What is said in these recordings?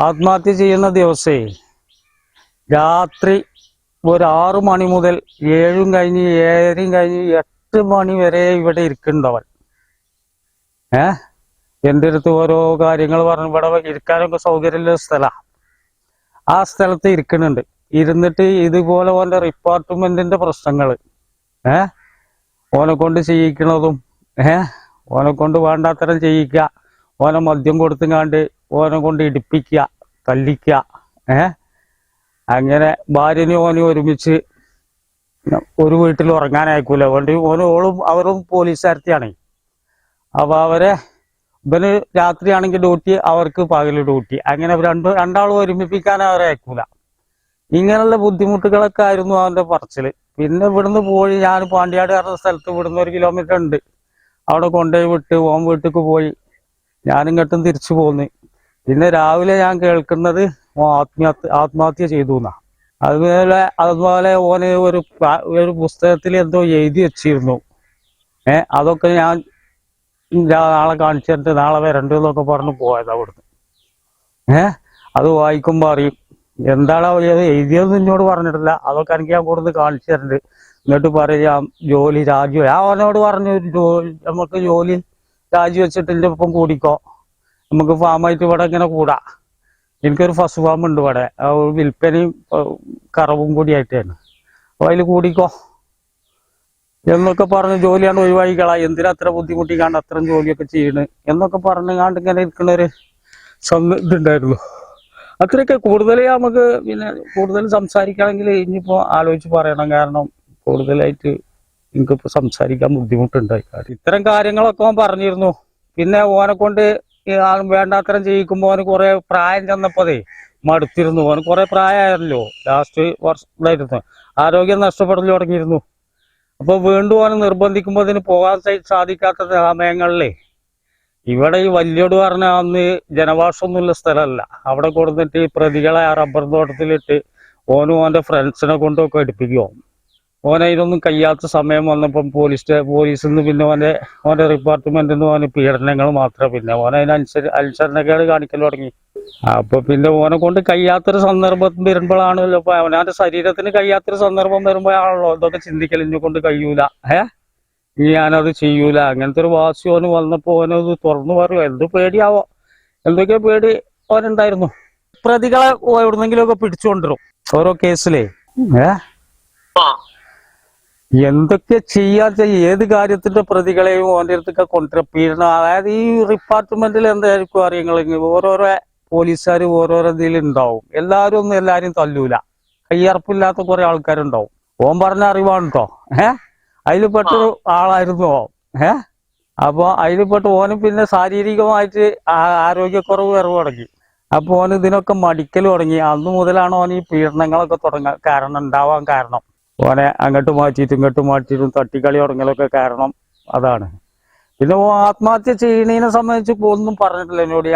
ആത്മഹത്യ ചെയ്യുന്ന ദിവസേ രാത്രി ഒരു 6 മണി മുതൽ 7 കഴിഞ്ഞ് 7 കഴിഞ്ഞ് 8 മണി വരെ ഇവിടെ ഇരിക്കുന്നുണ്ടവൻ. എൻ്റെ അടുത്ത് ഓരോ കാര്യങ്ങൾ പറഞ്ഞു. ഇവിടെ ഇരിക്കാനൊക്കെ സൗകര്യമുള്ള സ്ഥലമാണ്. ആ സ്ഥലത്ത് ഇരിക്കുന്നുണ്ട്. ഇരുന്നിട്ട് ഇതുപോലെ ഓൻ്റെ ഡിപ്പാർട്ട്മെന്റിന്റെ പ്രശ്നങ്ങൾ ഓനെ കൊണ്ട് ചെയ്യിക്കണതും ഓനെ കൊണ്ട് വേണ്ടാത്തരം ചെയ്യിക്കുക, ഓനെ മദ്യം കൊടുത്തുങ്ങാണ്ട് ഓനെ കൊണ്ട് ഇടിപ്പിക്കുക, തല്ലിക്കുക. അങ്ങനെ ഭാര്യനും ഓനും ഒരുമിച്ച് ഒരു വീട്ടിൽ ഉറങ്ങാനായിക്കൂല. ഓളും അവരും പോലീസുകാരത്തിയാണ്. അപ്പൊ അവരെ ഇവന് രാത്രിയാണെങ്കിൽ ഡ്യൂട്ടി, അവർക്ക് പകല് ഡ്യൂട്ടി. അങ്ങനെ രണ്ടാളും ഒരുമിപ്പിക്കാൻ അവരെ അയക്കൂല. ഇങ്ങനെയുള്ള ബുദ്ധിമുട്ടുകളൊക്കെ ആയിരുന്നു അവന്റെ പറച്ചില്. പിന്നെ ഇവിടുന്ന് പോയി ഞാൻ പാണ്ടിയാട് പറഞ്ഞ സ്ഥലത്ത് ഇവിടുന്ന് 1 കിലോമീറ്റർ ഉണ്ട്. അവിടെ കൊണ്ടുപോയി വിട്ട് ഓൻ വീട്ടിലേക്ക് പോയി. ഞാനിങ്ങോട്ടും തിരിച്ചു പോന്ന്. പിന്നെ രാവിലെ ഞാൻ കേൾക്കുന്നത് ആത്മഹത്യ ചെയ്തു എന്നാ. അതുപോലെ ഓന് ഒരു പുസ്തകത്തിൽ എന്തോ എഴുതി വെച്ചിരുന്നു. അതൊക്കെ ഞാൻ നാളെ കാണിച്ചിട്ട് നാളെ വരണ്ട് എന്നൊക്കെ പറഞ്ഞു പോയത് അവിടുന്ന്. അത് വായിക്കുമ്പോ അറിയും എന്താണ് എഴുതിയതെന്ന് എന്നോട് പറഞ്ഞിട്ടില്ല. അതൊക്കെ എനിക്ക് ഞാൻ കൂടുതൽ കാണിച്ചു തരുന്നുണ്ട്. എന്നിട്ട് പറയാം ജോലി രാജി. അവനോട് പറഞ്ഞു നമുക്ക് ജോലി രാജിവെച്ചിട്ട് എൻ്റെ ഒപ്പം കൂടിക്കോ, നമുക്ക് ഫാമായിട്ട് ഇവിടെ ഇങ്ങനെ കൂടാ. എനിക്കൊരു ഫസ്റ്റ് ഫാം ഉണ്ട് ഇവിടെ, വിൽപ്പനയും കറവും കൂടിയായിട്ടാണ്. അപ്പൊ അതിൽ കൂടിക്കോ എന്നൊക്കെ പറഞ്ഞ് ജോലിയാണ് ഒഴിവാക്കിക്കളാ. എന്തിനാ അത്ര ബുദ്ധിമുട്ടിക്കാണ്ട് അത്രയും ജോലിയൊക്കെ ചെയ്യണ് എന്നൊക്കെ പറഞ്ഞാണ്ട് ഇങ്ങനെ ഇരിക്കണൊരു ഇതുണ്ടായിരുന്നു. അത്രയൊക്കെ. കൂടുതൽ നമുക്ക് പിന്നെ കൂടുതൽ സംസാരിക്കുകയാണെങ്കിൽ ഇനിയിപ്പോ ആലോചിച്ച് പറയണം. കാരണം കൂടുതലായിട്ട് എനിക്കിപ്പോ സംസാരിക്കാൻ ബുദ്ധിമുട്ടുണ്ടായി. ഇത്തരം കാര്യങ്ങളൊക്കെ ഓൻ പറഞ്ഞിരുന്നു. പിന്നെ ഓനെ കൊണ്ട് വേണ്ടാത്തരം ചെയ്യിക്കുമ്പോ ഓന് കുറെ പ്രായം ചെന്നപ്പോതേ മടുത്തിരുന്നു. ഓന് കുറെ പ്രായമായല്ലോ, ലാസ്റ്റ് വർഷമായിരുന്നു. ആരോഗ്യം നഷ്ടപ്പെടൽ തുടങ്ങിയിരുന്നു. അപ്പൊ വീണ്ടും ഓനെ നിർബന്ധിക്കുമ്പോ അതിന് പോകാൻ സാധിക്കാത്ത സമയങ്ങളിലേ ഇവിടെ ഈ വല്യോട് പറഞ്ഞ അന്ന് ജനവാസമൊന്നുമില്ല സ്ഥലമല്ല. അവിടെ കൊടുത്തിട്ട് ഈ പ്രതികളെ ആ റബ്ബർ തോട്ടത്തിലിട്ട് ഓനും ഓന്റെ ഫ്രണ്ട്സിനെ കൊണ്ടൊക്കെ എടുപ്പിക്കുമോ. ഓനതിനൊന്നും കഴിയാത്ത സമയം വന്നപ്പം പോലീസിൽ നിന്ന് പിന്നെ ഓന്റെ ഡിപ്പാർട്ട്മെന്റിൽ നിന്ന് ഓന് പീഡനങ്ങൾ മാത്രമേ. പിന്നെ അനുസരണക്കേട് കാണിക്കൽ തുടങ്ങി. അപ്പൊ പിന്നെ ഓനെ കൊണ്ട് കഴിയാത്തൊരു സന്ദർഭം വരുമ്പോഴാണല്ലോ ഇപ്പൊ അവനാന്റെ ശരീരത്തിന് കഴിയാത്തൊരു സന്ദർഭം വരുമ്പോഴാണല്ലോ ഇതൊക്കെ ചിന്തിക്കൽ. ഇന്നെ കൊണ്ട് കഴിയൂല, ഞാനത് ചെയ്യൂല. അങ്ങനത്തെ ഒരു വാശി ഓന് വന്നപ്പോ ഓനത് തുറന്നു പറയോ. എന്ത് പേടിയാവോ, എന്തൊക്കെയോ പേടി ഓനുണ്ടായിരുന്നു. പ്രതികളെ എവിടുന്നെങ്കിലും ഒക്കെ പിടിച്ചുകൊണ്ടിരും ഓരോ കേസിലേ. എന്തൊക്കെ ഏത് കാര്യത്തിന്റെ പ്രതികളെയും ഓൻ്റെ അടുത്തൊക്കെ കൊണ്ടുവരും. പീഡനം, അതായത് ഈ ഡിപ്പാർട്ട്മെന്റിൽ എന്തായിരിക്കും അറിയങ്ങൾ. ഓരോരോ പോലീസുകാർ ഓരോരോ ഇതിൽ ഉണ്ടാവും. എല്ലാരും ഒന്നും എല്ലാരും തല്ലൂല. കയ്യറപ്പില്ലാത്ത കുറെ ആൾക്കാരുണ്ടാവും. ഓൻ പറഞ്ഞ അറിവാണ് കേട്ടോ. അതിൽ പെട്ടൊരു ആളായിരുന്നു ഓൻ. അപ്പൊ അതിൽ പെട്ട് ഓനും പിന്നെ ശാരീരികമായിട്ട് ആരോഗ്യക്കുറവ് വരവ് തുടങ്ങി. അപ്പൊ ഓന് ഇതിനൊക്കെ മടിക്കൽ തുടങ്ങി. അന്നു മുതലാണ് ഓൻ ഈ പീഡനങ്ങളൊക്കെ ഉണ്ടാവാൻ കാരണം. ഓനെ അങ്ങോട്ട് മാറ്റിയിട്ടും ഇങ്ങോട്ട് മാറ്റിയിട്ടും തട്ടിക്കളി തുടങ്ങലൊക്കെ കാരണം അതാണ്. പിന്നെ ആത്മഹത്യ ചെയ്യുന്നതിനെ സംബന്ധിച്ച് ഒന്നും പറഞ്ഞിട്ടില്ല എന്നോട്.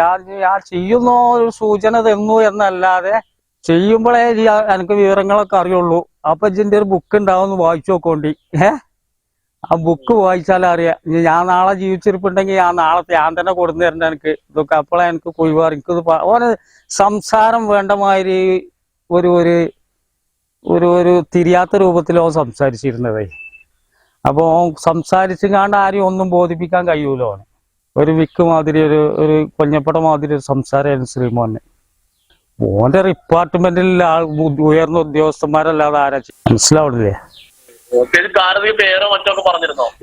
ഞാൻ ചെയ്യുന്ന ഒരു സൂചന തന്നു എന്നല്ലാതെ ചെയ്യുമ്പോഴേ എനിക്ക് വിവരങ്ങളൊക്കെ അറിയുള്ളൂ. അപ്പൊ ഇതിന്റെ ഒരു ബുക്ക് ഉണ്ടാവുമെന്ന് വായിച്ചു നോക്കോണ്ടി. ആ ബുക്ക് വായിച്ചാൽ അറിയാം. ഞാൻ നാളെ ജീവിച്ചിരിപ്പുണ്ടെങ്കിൽ ഞാൻ തന്നെ കൊടുന്നു തരണ്ട എനിക്ക് ഇതൊക്കെ. അപ്പോഴേ എനിക്ക് കൊഴിവാറ്. എനിക്കിത് ഓന് സംസാരം വേണ്ട മാതിരി ഒരു തിരിയാത്ത രൂപത്തിലോ സംസാരിച്ചിരുന്നതേ. അപ്പൊ സംസാരിച്ചുകാണ്ട് ആരും ഒന്നും ബോധിപ്പിക്കാൻ കഴിയൂലോ. ഒരു വിക്ക് മാതിരി ഒരു കൊഞ്ഞപ്പട മാതിരി ഒരു സംസാരം ശ്രീമോനെ. ഓന്റെ ഡിപ്പാർട്ട്മെന്റിൽ ഉയർന്ന ഉദ്യോഗസ്ഥന്മാരല്ലാതെ ആരാ മനസ്സിലാവില്ലേ?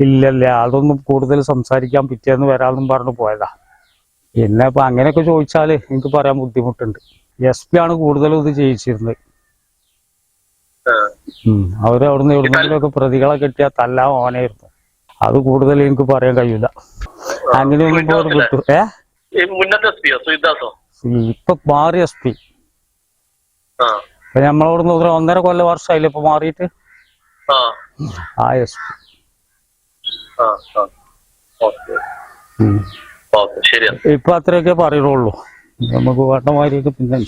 ഇല്ലല്ല, അതൊന്നും കൂടുതൽ സംസാരിക്കാൻ പിറ്റേന്ന് വരാമെന്നും പറഞ്ഞു പോയതാ. പിന്നെ ഇപ്പൊ അങ്ങനെയൊക്കെ ചോദിച്ചാല് എനിക്ക് പറയാൻ ബുദ്ധിമുട്ടുണ്ട്. SP ആണ് കൂടുതലും ഇത് ചെയ്യിച്ചിരുന്നത്. അവിടുന്ന് എവിടുന്നെങ്കിലുമൊക്കെ പ്രതികളെ കിട്ടിയാൽ തല്ലാൻ ഓനായിരുന്നു. അത് കൂടുതൽ എനിക്ക് പറയാൻ കഴിയില്ല. അങ്ങനെയൊന്നും കിട്ടു. ഇപ്പൊ മാറി SP. ഇപ്പൊ നമ്മളവിടുന്ന് 1.5 വർഷമായില്ലേ ഇപ്പൊ മാറിയിട്ട്. ആ SP ഇപ്പൊ അത്രയൊക്കെ പറയുള്ളൂ. നമുക്ക് വേണ്ടമാരിയൊക്കെ പിന്നെ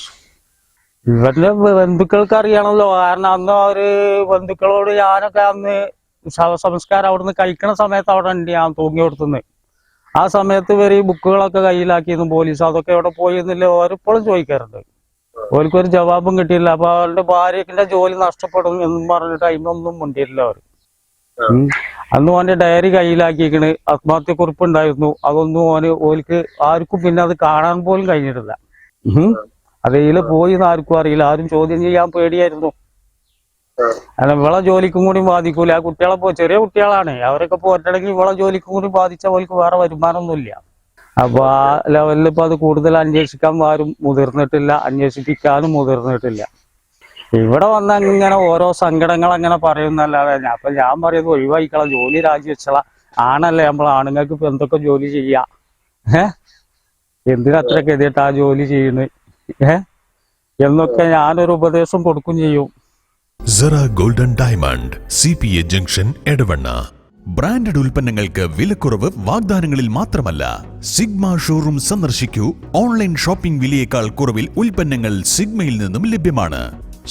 ഇവരുടെ ബന്ധുക്കൾക്ക് അറിയണമല്ലോ. കാരണം അന്ന് ബന്ധുക്കളോട് ഞാനൊക്കെ അന്ന് ശവസംസ്കാരം അവിടുന്ന് കഴിക്കണ സമയത്ത് അവിടെ ഉണ്ട് ഞാൻ തൂങ്ങി കൊടുത്തുനിന്ന്. ആ സമയത്ത് ഇവർ ഈ ബുക്കുകളൊക്കെ കയ്യിലാക്കിയിരുന്നു പോലീസ്. അതൊക്കെ എവിടെ പോയി എന്നില്ല ഓരിപ്പോഴും ചോദിക്കാറുണ്ട്. ഓർക്കൊരു ജവാബും കിട്ടിയില്ല. അപ്പൊ അവരുടെ ഭാര്യന്റെ ജോലി നഷ്ടപ്പെടും എന്നും പറഞ്ഞിട്ട് അതിനൊന്നും മുണ്ടിയില്ല അവർ. അന്ന് ഓന്റെ ഡയറി കയ്യിലാക്കിക്കണ്, ആത്മഹത്യക്കുറിപ്പ് ഉണ്ടായിരുന്നു. അതൊന്നും ഓർക്ക് ആർക്കും പിന്നെ അത് കാണാൻ പോലും കഴിഞ്ഞിട്ടില്ല. അതില് പോയി ആർക്കും അറിയില്ല. ആരും ചോദ്യം ചെയ്യാൻ പേടിയായിരുന്നു. അല്ല, ഇവളെ ജോലിക്കും കൂടി ബാധിക്കൂല. ആ കുട്ടികളെ ചെറിയ കുട്ടികളാണ്, അവരൊക്കെ പോറ്റണമെങ്കിൽ ഇവളെ ജോലിക്കും കൂടി ബാധിച്ച അവർക്ക് വേറെ വരുമാനമൊന്നുമില്ല. അപ്പൊ ആ ലെവലിൽ ഇപ്പൊ അത് കൂടുതൽ അന്വേഷിക്കാൻ ആരും മുതിർന്നിട്ടില്ല, അന്വേഷിപ്പിക്കാനും മുതിർന്നിട്ടില്ല. ഇവിടെ വന്ന ഇങ്ങനെ ഓരോ സങ്കടങ്ങൾ അങ്ങനെ പറയുന്നല്ലാതെ അപ്പൊ ഞാൻ പറയുന്നത് ഒഴിവായിക്കള, ജോലി രാജിവെച്ചള. ആണല്ലേ നമ്മൾ ആണുങ്ങൾക്ക് ഇപ്പൊ എന്തൊക്കെ ജോലി ചെയ്യാ? എന്തിനത്ര ഗതിയിട്ട് ആ ജോലി ചെയ്യുന്നത് എന്നൊക്കെ ഞാനൊരു ഉപദേശം കൊടുക്കും ചെയ്യും. Sera golden diamond, CPA junction, Edavanna. Branded ഉൽപ്പന്നങ്ങൾക്ക് വിലക്കുറവ് വാഗ്ദാനങ്ങളിൽ മാത്രമല്ല, സിഗ്മ ഷോറൂം സന്ദർശിക്കൂ. ഓൺലൈൻ ഷോപ്പിംഗ് വിലയേക്കാൾ കുറവിൽ ഉൽപ്പന്നങ്ങൾ സിഗ്മയിൽ നിന്നും ലഭ്യമാണ്.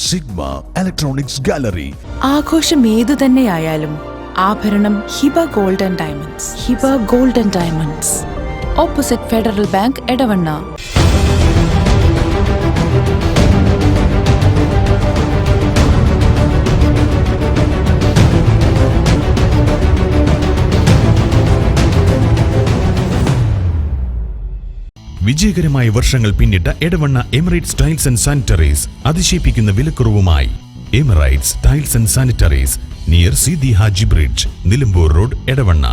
Sigma electronics gallery. ആഘോഷം ഏതു തന്നെയായാലും ആഭരണം Hiba golden diamonds. Hiba golden diamonds, opposite federal bank, Edavanna. വിജയകരമായ വർഷങ്ങൾ പിന്നിട്ട Edavanna Emirates tiles and sanitaries അതിശയിപ്പിക്കുന്ന വിലക്കുറവുമായി. Emirates tiles and sanitaries, near Sidhi Haji bridge, Nilambur road, Edavanna.